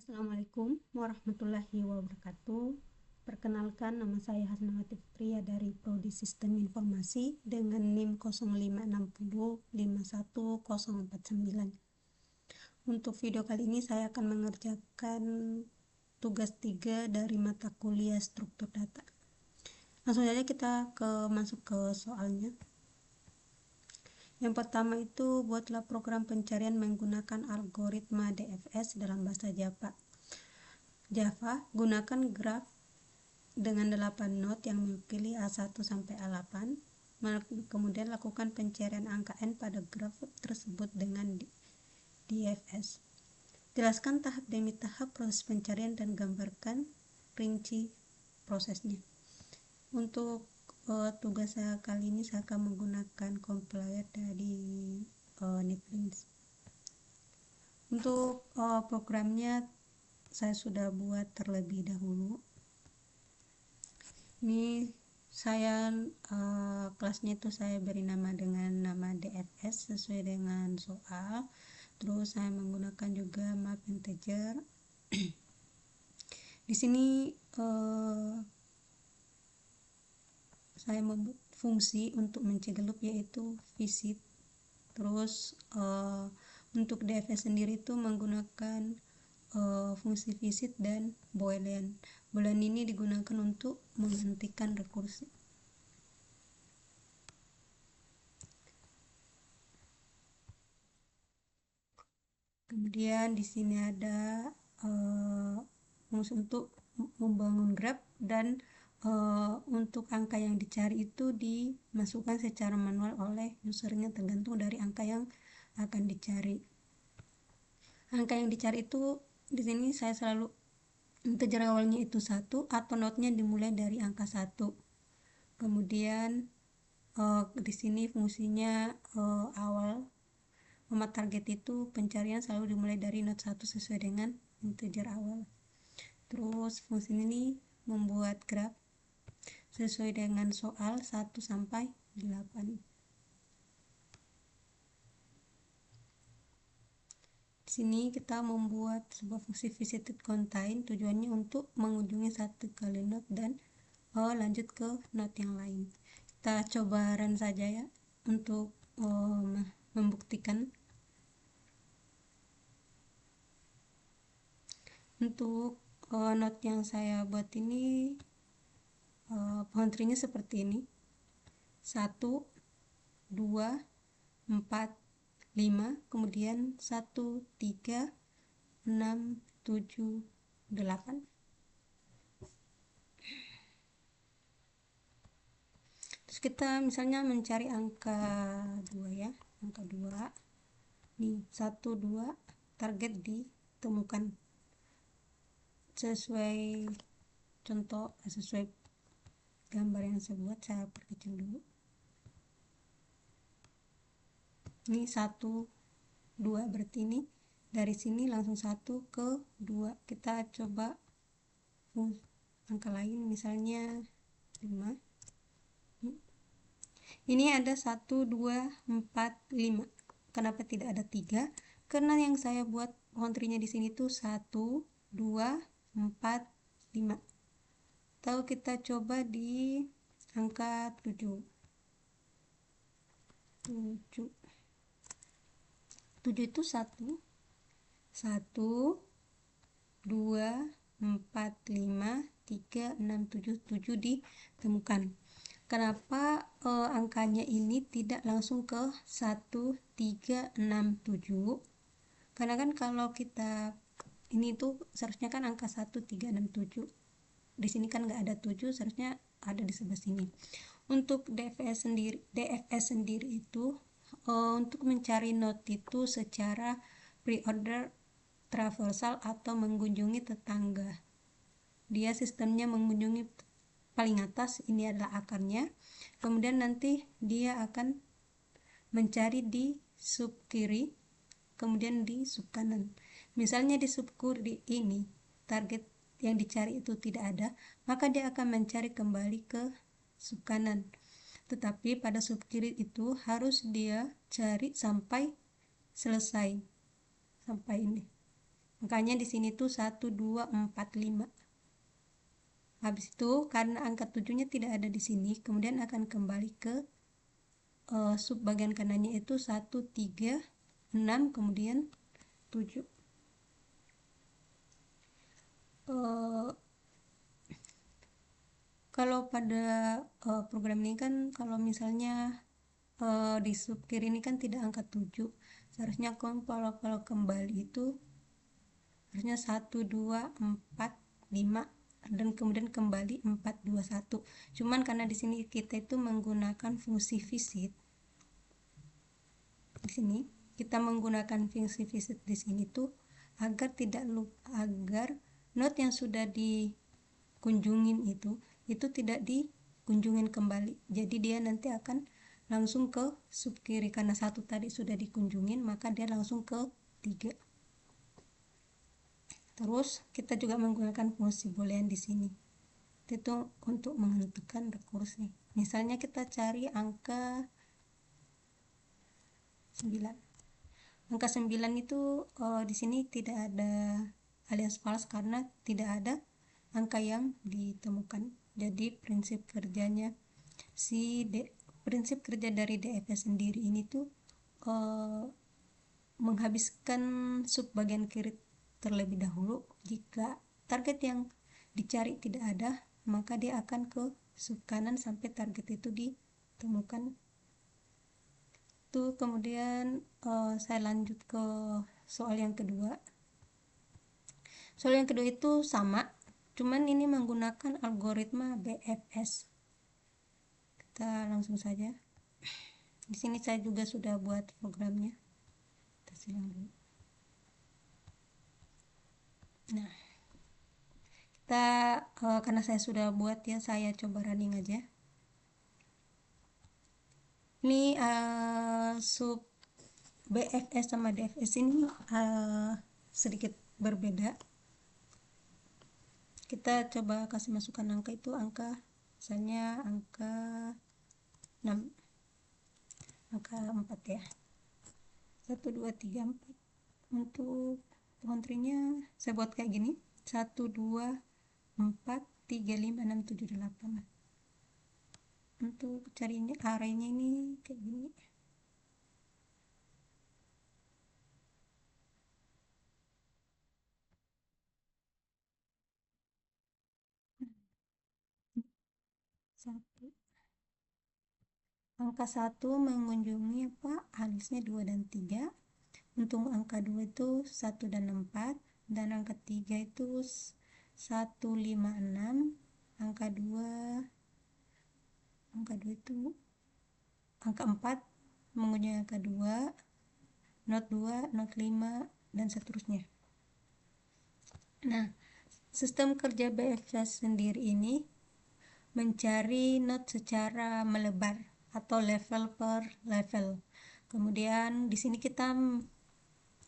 Assalamualaikum warahmatullahi wabarakatuh. Perkenalkan, nama saya Hasnawati Putria dari Prodi Sistem Informasi dengan NIM 0560510049. Untuk video kali ini saya akan mengerjakan tugas 3 dari mata kuliah struktur data. Langsung saja kita masuk ke soalnya. Yang pertama itu, buatlah program pencarian menggunakan algoritma DFS dalam bahasa Java. Gunakan graf dengan 8 not yang mewakili A1 sampai A8. Kemudian lakukan pencarian angka N pada graf tersebut dengan DFS. Jelaskan tahap demi tahap proses pencarian dan gambarkan rinci prosesnya. Untuk tugas saya kali ini saya akan menggunakan compiler dari NetBeans. Untuk programnya saya sudah buat terlebih dahulu. Ini saya kelasnya itu saya beri nama dengan nama DFS sesuai dengan soal. Terus saya menggunakan juga map integer. Di sini saya membuat fungsi untuk mencegah loop yaitu visit. Terus untuk DFS sendiri itu menggunakan fungsi visit dan boolean. Boolean ini digunakan untuk menghentikan rekursi. Kemudian di sini ada fungsi untuk membangun graf dan untuk angka yang dicari itu dimasukkan secara manual oleh usernya tergantung dari angka yang akan dicari. Angka yang dicari itu di sini saya selalu integer awalnya itu 1 atau notnya dimulai dari angka 1. Kemudian di sini fungsinya awal target itu pencarian selalu dimulai dari not 1 sesuai dengan integer awal. Terus fungsi ini membuat graf sesuai dengan soal 1 sampai 8. Di sini kita membuat sebuah fungsi visited contain, tujuannya untuk mengunjungi satu kali not dan lanjut ke not yang lain. Kita coba run saja ya untuk membuktikan. Untuk not yang saya buat ini pohon trinya seperti ini: 1, 2, 4, 5, kemudian 1, 3, 6, 7, 8. Terus kita misalnya mencari angka 2 ya, angka 2 nih, 1, 2, target ditemukan sesuai contoh, sesuai gambar yang saya buat. Saya perkecil dulu. Ini 1, 2, berarti ini dari sini langsung 1 ke 2. Kita coba angka lain, misalnya 5. Ini ada 1, 2, 4, 5. Kenapa tidak ada 3? Karena yang saya buat pohon trinya di sini tuh 1, 2, 4, 5. Atau kita coba di angka 7. 7 itu 1, 2, 4, 5, 3, 6, 7. 7 ditemukan. Kenapa angkanya ini tidak langsung ke 1, 3, 6, 7? Karena kan kalau kita ini tuh seharusnya kan angka 1, 3, 6, 7. Di sini kan nggak ada 7, seharusnya ada di sebelah sini. Untuk DFS sendiri itu untuk mencari not itu secara pre-order traversal atau mengunjungi tetangga. Dia sistemnya mengunjungi paling atas, ini adalah akarnya. Kemudian nanti dia akan mencari di sub kiri, kemudian di sub kanan. Misalnya di sub kiri ini target yang dicari itu tidak ada, maka dia akan mencari kembali ke sub kanan. Tetapi pada sub kiri itu harus dia cari sampai selesai, sampai ini. Angkanya di sini tuh 1, 2, 4, 5. Habis itu karena angka 7-nya tidak ada di sini, kemudian akan kembali ke sub bagian kanannya itu 1, 3, 6, kemudian 7. Kalau pada program ini kan kalau misalnya di sub kiri ini kan tidak angka 7, seharusnya kalau kembali itu harusnya 1, 2, 4, 5 dan kemudian kembali 4, 2, 1. Cuman karena di sini kita itu menggunakan fungsi visit, di sini kita menggunakan fungsi visit di sini tuh agar tidak lupa, agar not yang sudah dikunjungin itu tidak dikunjungin kembali. Jadi dia nanti akan langsung ke sub kiri, karena 1 tadi sudah dikunjungin maka dia langsung ke 3. Terus kita juga menggunakan fungsi boolean di sini. Itu untuk menentukan rekursi. Misalnya kita cari angka 9. Angka 9 itu di sini tidak ada alias false karena tidak ada angka yang ditemukan. Jadi prinsip kerja dari DFS sendiri ini tuh menghabiskan sub bagian kiri terlebih dahulu. Jika target yang dicari tidak ada, maka dia akan ke sub kanan sampai target itu ditemukan. Tuh, kemudian saya lanjut ke soal yang kedua. Soal yang kedua itu sama, cuman ini menggunakan algoritma BFS. Kita langsung saja. Di sini saya juga sudah buat programnya. Kita silang dulu. Nah, kita karena saya sudah buat ya, saya coba running aja. Ini sub BFS sama DFS ini sedikit berbeda. Kita coba kasih masukkan angka itu, misalnya angka 6, angka 4 ya, 1, 2, 3, 4. Untuk pohon trinya saya buat kayak gini, 1, 2, 4, 3, 5, 6, 7, 8. Untuk carinya arraynya ini kayak gini. Satu. Angka 1 mengunjungi alisnya 2 dan 3. Untuk angka 2 itu 1 dan 4. Dan angka 3 itu 1, 5, 6. Angka 2 itu angka 4 mengunjungi angka 2, not 2, not 5, dan seterusnya. Nah, sistem kerja BFS sendiri ini mencari not secara melebar atau level per level. Kemudian di sini kita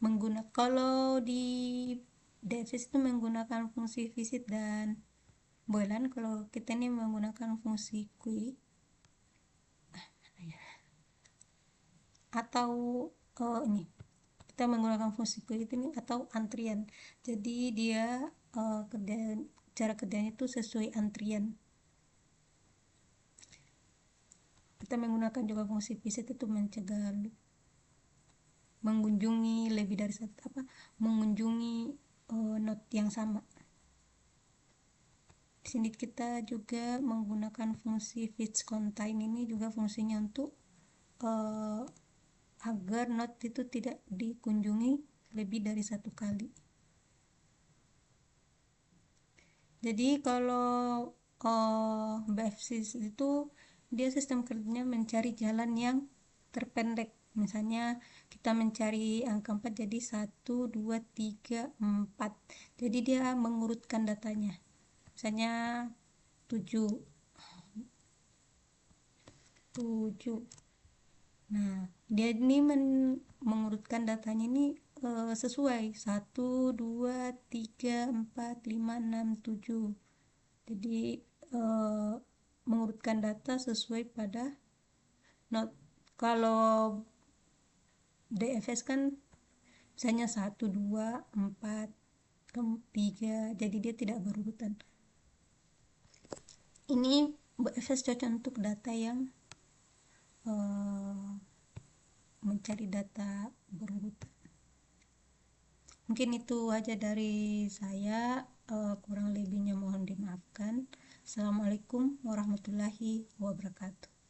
menggunakan, kalau di DFS itu menggunakan fungsi visit dan boolean, kalau kita ini menggunakan fungsi query atau ini kita menggunakan fungsi query ini atau antrian. Jadi dia cara kerjanya itu sesuai antrian. Kita menggunakan juga fungsi visit itu mencegah mengunjungi lebih dari satu mengunjungi node yang sama. Di sini kita juga menggunakan fungsi fetch contain, ini juga fungsinya untuk agar node itu tidak dikunjungi lebih dari satu kali. Jadi kalau BFS itu dia sistem kerjanya mencari jalan yang terpendek. Misalnya kita mencari angka 4, jadi 1, 2, 3, 4. Jadi dia mengurutkan datanya. Misalnya 7. Nah, dia ini mengurutkan datanya ini sesuai 1, 2, 3, 4, 5, 6, 7. Jadi mengurutkan data sesuai pada node. Kalau DFS kan misalnya 1, 2, 4, 3, jadi dia tidak berurutan. Ini BFS cocok untuk data yang mencari data berurutan. Mungkin itu aja dari saya, kurang lebihnya mohon dimaafkan. Assalamualaikum warahmatullahi wabarakatuh.